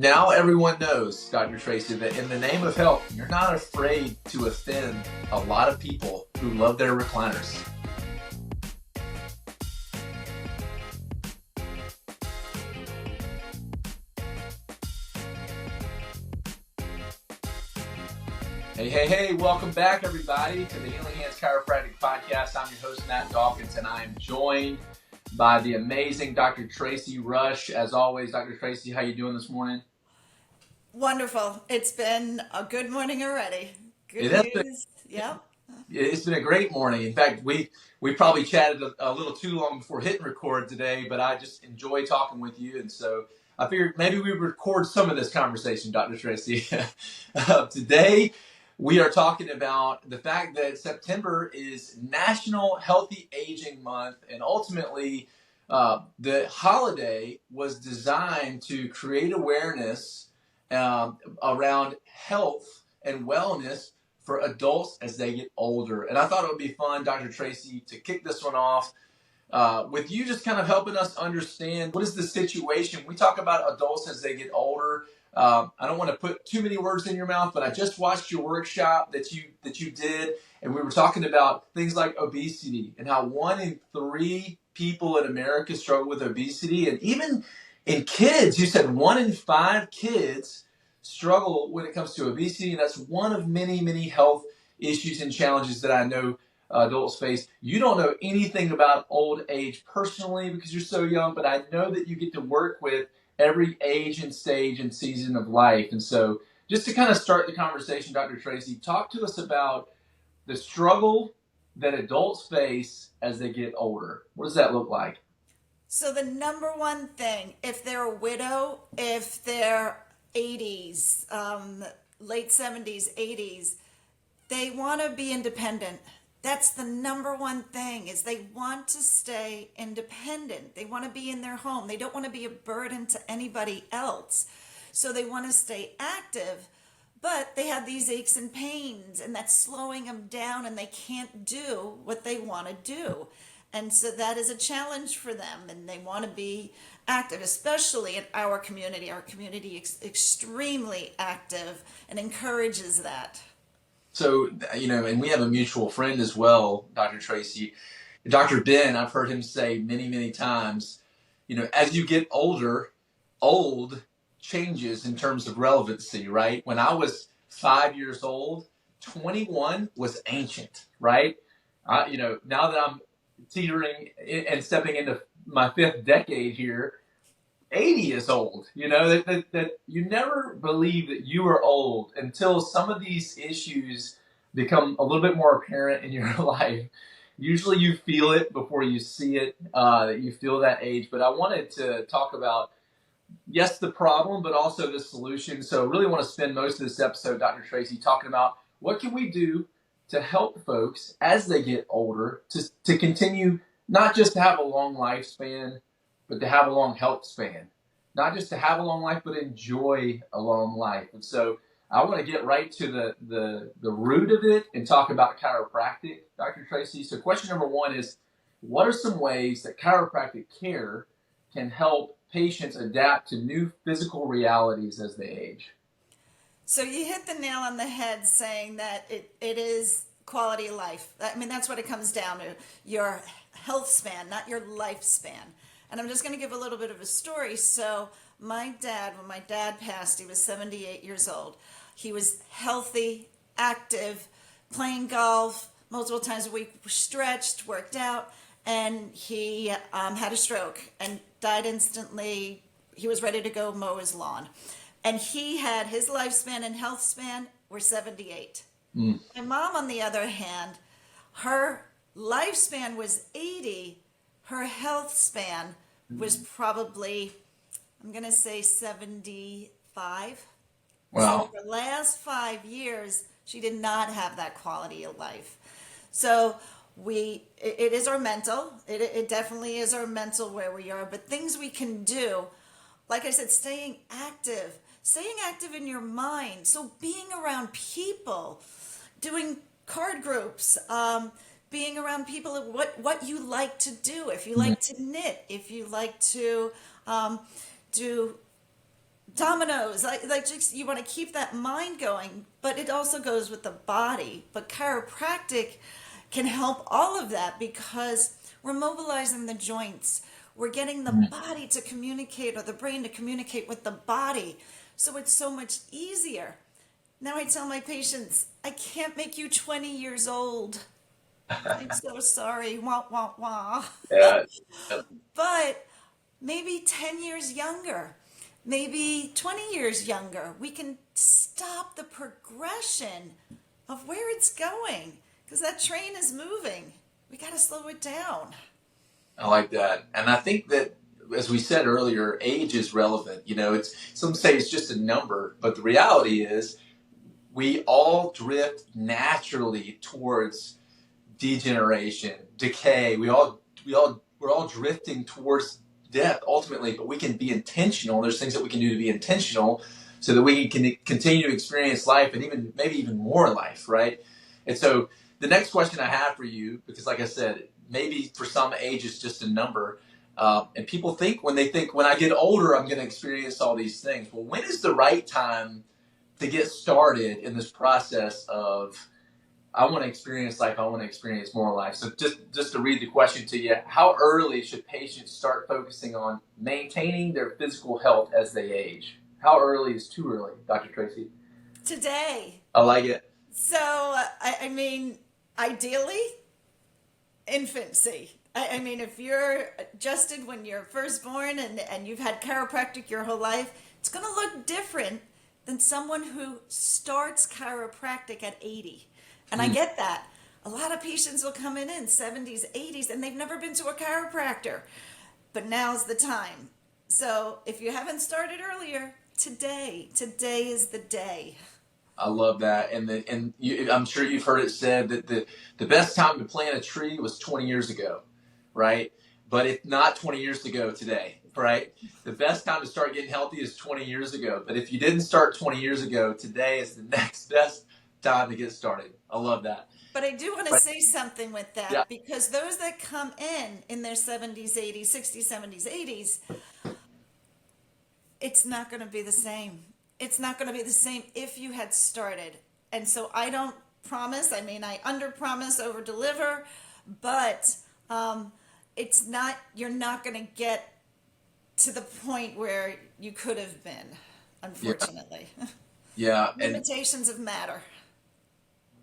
Now everyone knows, Dr. Tracy, that in the name of health, you're not afraid to offend a lot of people who love their recliners. Hey, welcome back, everybody, to the Healing Hands Chiropractic Podcast. I'm your host, Matt Dawkins, and I am joined by the amazing Dr. Tracy Rush. As always, Dr. Tracy, how you doing this morning? Wonderful. It's been a good morning already. It Good has been news. Yep. It's been a great morning. In fact, we probably chatted a little too long before hitting record today, but I just enjoy talking with you, and so I figured maybe we would record some of this conversation, Dr. Tracy. Today, we are talking about the fact that September is National Healthy Aging Month, and ultimately, the holiday was designed to create awareness around health and wellness for adults as they get older. And I thought it would be fun, Dr. Tracy, to kick this one off with you just kind of helping us understand what is the situation. We talk about adults as they get older. I don't want to put too many words in your mouth, but I just watched your workshop that you did, and we were talking about things like obesity and how 1 in 3 people in America struggle with obesity, and even in kids, you said 1 in 5 kids struggle when it comes to obesity, and that's one of many health issues and challenges that I know adults face. You don't know anything about old age personally because you're so young, but I know that you get to work with every age and stage and season of life. And so just to kind of start the conversation, Dr. Tracy, talk to us about the struggle that adults face as they get older. What does that look like? So the number one thing, if they're a widow, if they're 80s, late 70s, 80s, they want to be independent. That's the number one thing is they want to stay independent. They want to be in their home. They don't want to be a burden to anybody else. So they want to stay active, but they have these aches and pains and that's slowing them down and they can't do what they want to do. And so that is a challenge for them and they want to be active, especially in our community. Our community is extremely active and encourages that. So, and we have a mutual friend as well, Dr. Tracy. Dr. Ben, I've heard him say many times, as you get older, old changes in terms of relevancy, right? When I was 5 years old, 21 was ancient, right? Now that I'm teetering and stepping into my fifth decade here, 80 is old. That you never believe that you are old until some of these issues become a little bit more apparent in your life. Usually you feel it before you see it, that you feel that age. But I wanted to talk about, yes, the problem, but also the solution. So I really want to spend most of this episode, Dr. Tracy, talking about what can we do to help folks as they get older to continue not just to have a long lifespan, but to have a long health span. Not just to have a long life, but enjoy a long life. And so I want to get right to the root of it and talk about chiropractic, Dr. Tracy. So question number one is, what are some ways that chiropractic care can help patients adapt to new physical realities as they age? So you hit the nail on the head saying that it is quality of life. I mean, that's what it comes down to, your health span, not your lifespan. And I'm just going to give a little bit of a story. So my dad, when my dad passed, he was 78 years old. He was healthy, active, playing golf multiple times a week, stretched, worked out, and he had a stroke and died instantly. He was ready to go mow his lawn. And he had his lifespan and health span were 78. Mm. My mom, on the other hand, her lifespan was 80. Her health span was probably, I'm going to say 75. So Wow. for the last 5 years, she did not have that quality of life. So it is our mental. It definitely is our mental where we are. But things we can do, like I said, staying active in your mind. So being around people, doing card groups, being around people, what you like to do. If you Mhm. like to knit, if you like to do dominoes, like just, you want to keep that mind going, but it also goes with the body. But chiropractic can help all of that because we're mobilizing the joints, we're getting the body to communicate, or the brain to communicate with the body, so it's so much easier. Now I tell my patients, I can't make you 20 years old. I'm so sorry, wah wah wah. Yeah. But maybe 10 years younger, maybe 20 years younger, we can stop the progression of where it's going because that train is moving. We got to slow it down. I like that. And I think that, as we said earlier, age is relevant. You know, it's some say it's just a number, but the reality is we all drift naturally towards degeneration, decay. We're all drifting towards death ultimately, but we can be intentional. There's things that we can do to be intentional so that we can continue to experience life and even maybe even more life, right? And so the next question I have for you, because like I said, maybe for some age is just a number. And people think when I get older, I'm going to experience all these things. Well, when is the right time to get started in this process of I want to experience life, I want to experience more life? So just to read the question to you, how early should patients start focusing on maintaining their physical health as they age? How early is too early, Dr. Tracy? Today. I like it. So, I mean, ideally, infancy. I mean, if you're adjusted when you're first born and you've had chiropractic your whole life, it's going to look different than someone who starts chiropractic at 80. And I get that. A lot of patients will come in 70s, 80s, and they've never been to a chiropractor. But now's the time. So if you haven't started earlier, today is the day. I love that, I'm sure you've heard it said that the best time to plant a tree was 20 years ago, right? But if not 20 years ago today, right? The best time to start getting healthy is 20 years ago. But if you didn't start 20 years ago, today is the next best time to get started. I love that. But I do want to say something with Yeah, that because those that come in their 70s, 80s, 60s, 70s, 80s, it's not going to be the same. It's not going to be the same if you had started. And so I don't promise. I mean, I under promise, over deliver, but it's not, you're not going to get to the point where you could have been, yeah, unfortunately. yeah. Limitations of matter.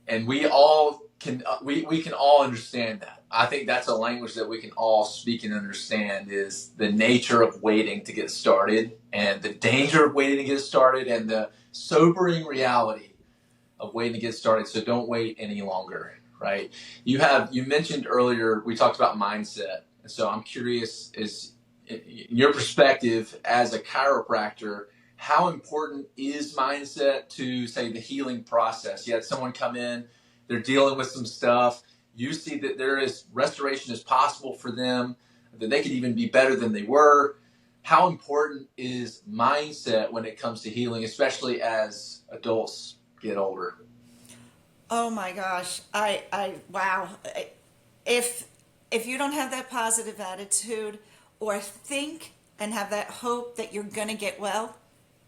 And we all can we can all understand that. I think that's a language that we can all speak and understand, is the nature of waiting to get started and the danger of waiting to get started and the sobering reality of waiting to get started. So don't wait any longer, right? You mentioned earlier, we talked about mindset. And so I'm curious, is in your perspective as a chiropractor, how important is mindset to, say, the healing process? You had someone come in, they're dealing with some stuff. You see that there is restoration is possible for them, that they could even be better than they were. How important is mindset when it comes to healing, especially as adults get older? Oh my gosh. Wow. If you don't have that positive attitude or think and have that hope that you're going to get well,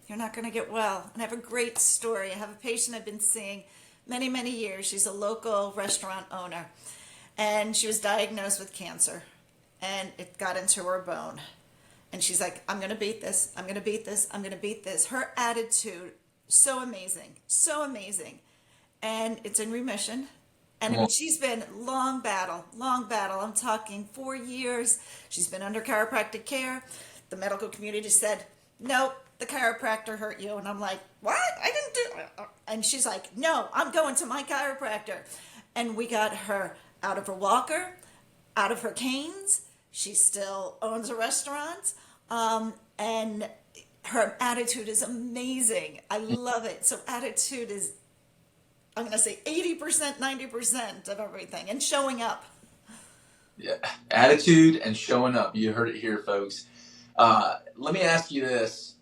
you're not going to get well. And I have a great story. I have a patient I've been seeing many, many years. She's a local restaurant owner. And she was diagnosed with cancer. And it got into her bone. And she's like, I'm going to beat this. I'm going to beat this. I'm going to beat this. Her attitude, so amazing. So amazing. And it's in remission. And I mean, she's been long battle. I'm talking 4 years. She's been under chiropractic care. The medical community said, nope, the chiropractor hurt you. And I'm like, what? I didn't do it. And she's like, no, I'm going to my chiropractor. And we got her out of her walker, out of her canes. She still owns a restaurant. And her attitude is amazing. I love it. So attitude is, I'm going to say 80%, 90% of everything, and showing up. Yeah, attitude and showing up. You heard it here, folks. Let me ask you this,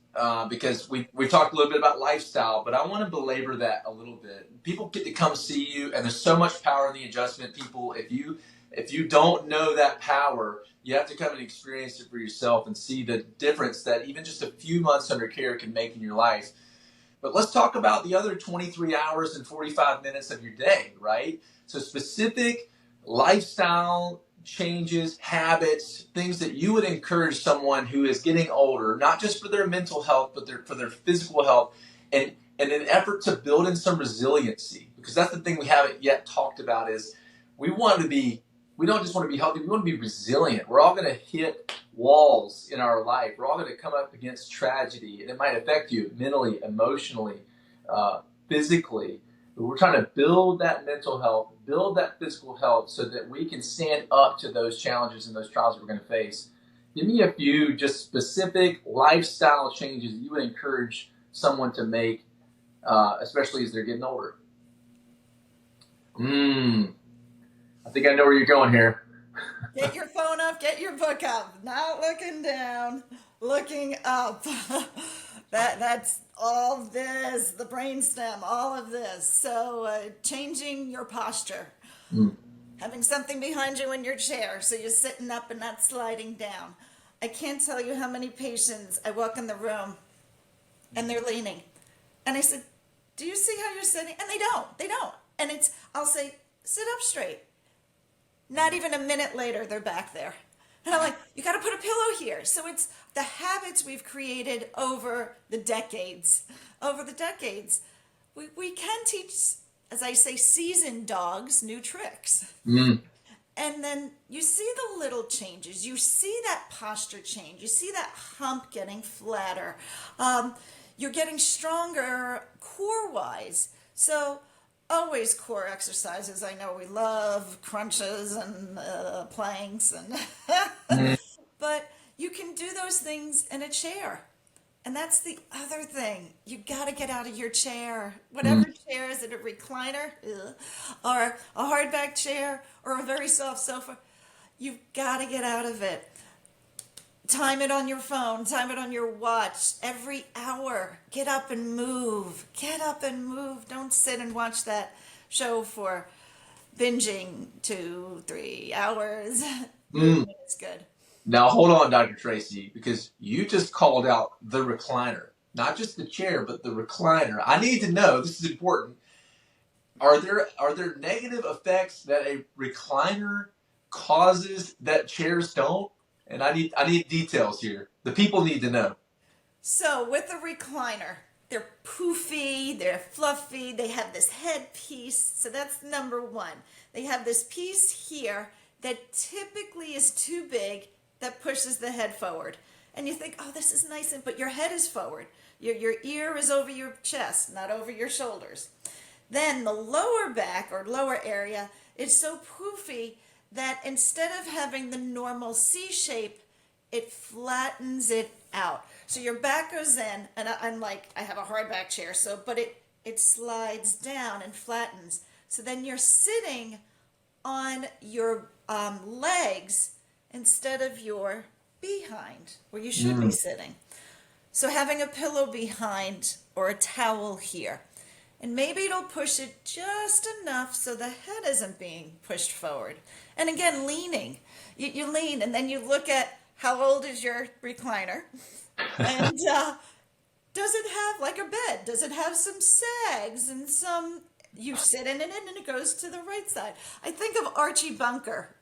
because we've talked a little bit about lifestyle, but I want to belabor that a little bit. People get to come see you, and there's so much power in the adjustment. People, If you don't know that power, you have to come and experience it for yourself and see the difference that even just a few months under care can make in your life. But let's talk about the other 23 hours and 45 minutes of your day, right? So specific lifestyle changes, habits, things that you would encourage someone who is getting older, not just for their mental health, but for their physical health, and an effort to build in some resiliency. Because that's the thing we haven't yet talked about is we don't just want to be healthy, we want to be resilient. We're all going to hit walls in our life. We're all going to come up against tragedy, and it might affect you mentally, emotionally, physically. But we're trying to build that mental health, build that physical health so that we can stand up to those challenges and those trials that we're going to face. Give me a few just specific lifestyle changes that you would encourage someone to make, especially as they're getting older. I think I know where you're going here. Get your phone up, get your book up. Not looking down, looking up. That's all this, the brainstem, all of this. So changing your posture. Mm. Having something behind you in your chair so you're sitting up and not sliding down. I can't tell you how many patients I walk in the room and they're leaning. And I said, do you see how you're sitting? And they don't. And I'll say, sit up straight. Not even a minute later, they're back there. And I'm like, you got to put a pillow here. So it's the habits we've created over the decades. Over the decades, we can teach, as I say, seasoned dogs new tricks. Mm. And then you see the little changes. You see that posture change. You see that hump getting flatter. You're getting stronger core-wise. So always core exercises. I know we love crunches and planks, but you can do those things in a chair. And that's the other thing. You got to get out of your chair. Whatever chair, is it a recliner or a hardback chair or a very soft sofa? You've got to get out of it. Time it on your phone, time it on your watch. Every hour, get up and move. Get up and move. Don't sit and watch that show for binging 2-3 hours. Movement is good. Now, hold on, Dr. Tracy, because you just called out the recliner, not just the chair, but the recliner. I need to know, this is important. Are there negative effects that a recliner causes that chairs don't? And I need details here. The people need to know. So with a recliner, they're poofy, they're fluffy, they have this headpiece. So that's number one. They have this piece here that typically is too big that pushes the head forward. And you think, oh, this is nice, but your head is forward. Your ear is over your chest, not over your shoulders. Then the lower back or lower area is so poofy that instead of having the normal C shape, it flattens it out. So your back goes in, and I have a hardback chair, but it slides down and flattens. So then you're sitting on your legs instead of your behind, where you should be sitting. So having a pillow behind or a towel here. And maybe it'll push it just enough so the head isn't being pushed forward. And again, leaning. You lean and then you look at how old is your recliner. And does it have like a bed? Does it have some sags and some, you sit in it and it goes to the right side. I think of Archie Bunker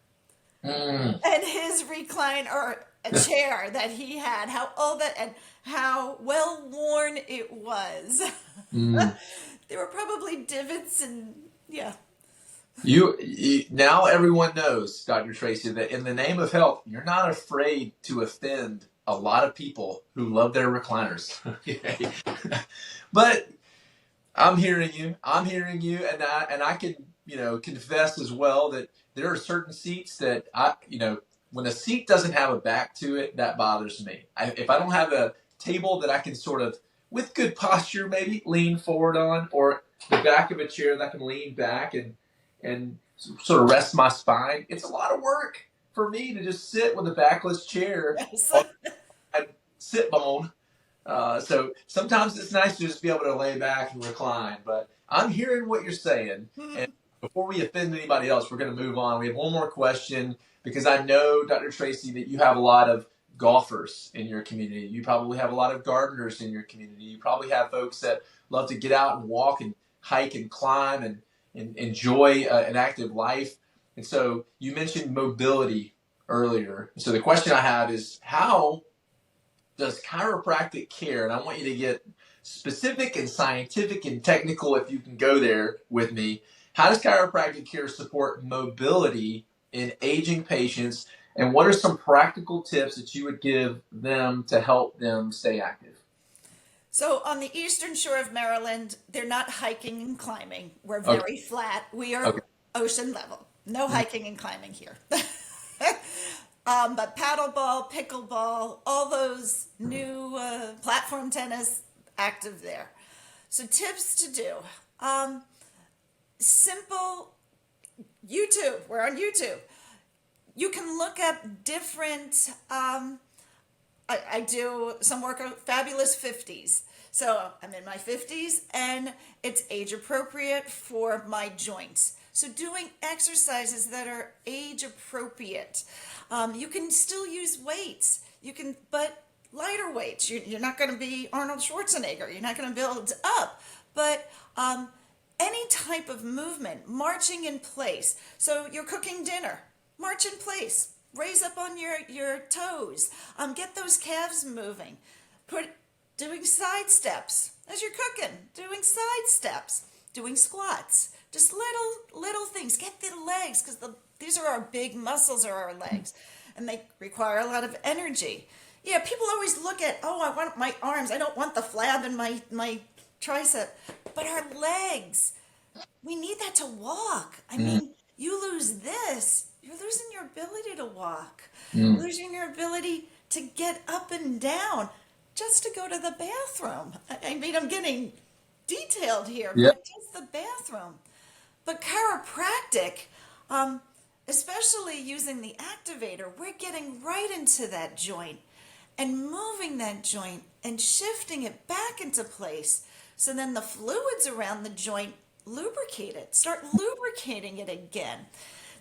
and his recliner or a chair that he had, how old that and how well worn it was. There were probably divots and yeah. You now everyone knows, Dr. Tracy, that in the name of health, you're not afraid to offend a lot of people who love their recliners. Okay. But I'm hearing you, and I can confess as well that there are certain seats that when a seat doesn't have a back to it, that bothers me. If I don't have a table that I can sort of, with good posture, maybe lean forward on, or the back of a chair that I can lean back and sort of rest my spine. It's a lot of work for me to just sit with a backless chair on my sit bone. So sometimes it's nice to just be able to lay back and recline. But I'm hearing what you're saying. And before we offend anybody else, we're going to move on. We have one more question because I know, Dr. Tracy, that you have a lot of golfers in your community. You probably have a lot of gardeners in your community. You probably have folks that love to get out and walk and hike and climb and enjoy an active life. And so you mentioned mobility earlier. So the question I have is, how does chiropractic care, and I want you to get specific and scientific and technical if you can go there with me, how does chiropractic care support mobility in aging patients, and what are some practical tips that you would give them to help them stay active? So on the eastern shore of Maryland, they're not hiking and climbing. We're very flat. We are ocean level. No hiking and climbing here. But paddleball, pickleball, all those new platform tennis, active there. So tips to do. Simple YouTube. We're on YouTube. You can look up different, I do some work on Fabulous 50s. So I'm in my 50s and it's age appropriate for my joints. So doing exercises that are age appropriate. You can still use weights. But lighter weights. You're not going to be Arnold Schwarzenegger. You're not going to build up. But any type of movement, marching in place. So you're cooking dinner, march in place. Raise up on your toes. Get those calves moving. Doing side steps as you're cooking. Doing side steps. Doing squats. Just little things. Get the legs, because these are our big muscles, are our legs, and they require a lot of energy. Yeah, people always look at, I want my arms. I don't want the flab in my tricep. But our legs, we need that to walk. I mean, you lose this, you're losing your ability to walk, losing your ability to get up and down, just to go to the bathroom. I mean, I'm getting detailed here, but just the bathroom. But chiropractic, especially using the activator, we're getting right into that joint and moving that joint and shifting it back into place. So then the fluids around the joint lubricate it, start lubricating it again.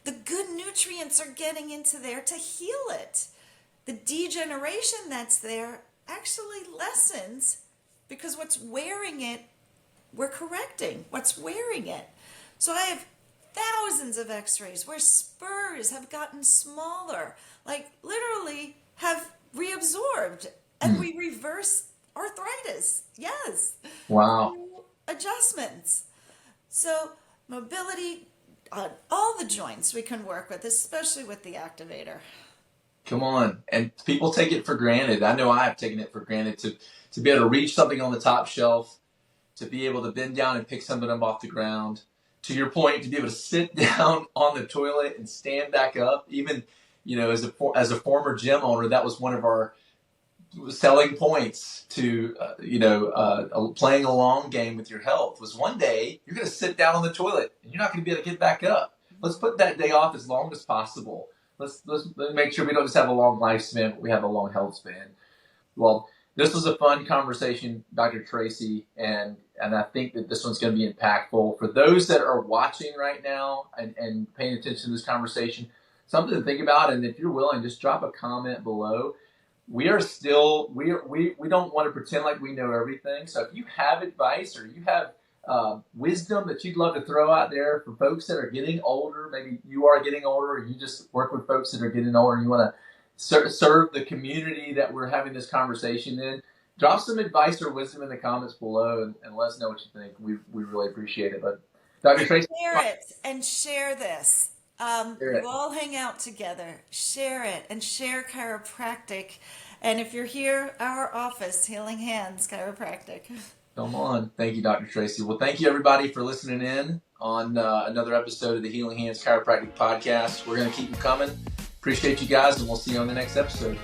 The good nutrients are getting into there to heal it. The degeneration that's there actually lessens, because what's wearing it, we're correcting what's wearing it. So I have thousands of x-rays where spurs have gotten smaller, like literally have reabsorbed, and we reverse arthritis. Yes. Wow. Through adjustments. So mobility on all the joints we can work with, especially with the activator. Come on. And people take it for granted. I know I have taken it for granted to be able to reach something on the top shelf, to be able to bend down and pick something up off the ground. To your point, to be able to sit down on the toilet and stand back up. Even, as a former gym owner, that was one of our selling points to, playing a long game with your health, was one day you're going to sit down on the toilet and you're not going to be able to get back up. Let's put that day off as long as possible. Let's make sure we don't just have a long lifespan, but we have a long health span. Well, this was a fun conversation, Dr. Tracy, and I think that this one's going to be impactful for those that are watching right now and paying attention to this conversation. Something to think about, and if you're willing, just drop a comment below. We don't want to pretend like we know everything. So if you have advice or you have wisdom that you'd love to throw out there for folks that are getting older, maybe you are getting older, or you just work with folks that are getting older and you want to serve the community that we're having this conversation in, drop some advice or wisdom in the comments below and let us know what you think. We really appreciate it. But Dr. Tracy, share it and share this. You all hang out together. Share it and share chiropractic. And if you're here, our office, Healing Hands Chiropractic. Come on. Thank you, Dr. Tracy. Well, thank you, everybody, for listening in on another episode of the Healing Hands Chiropractic Podcast. We're going to keep them coming. Appreciate you guys, and we'll see you on the next episode.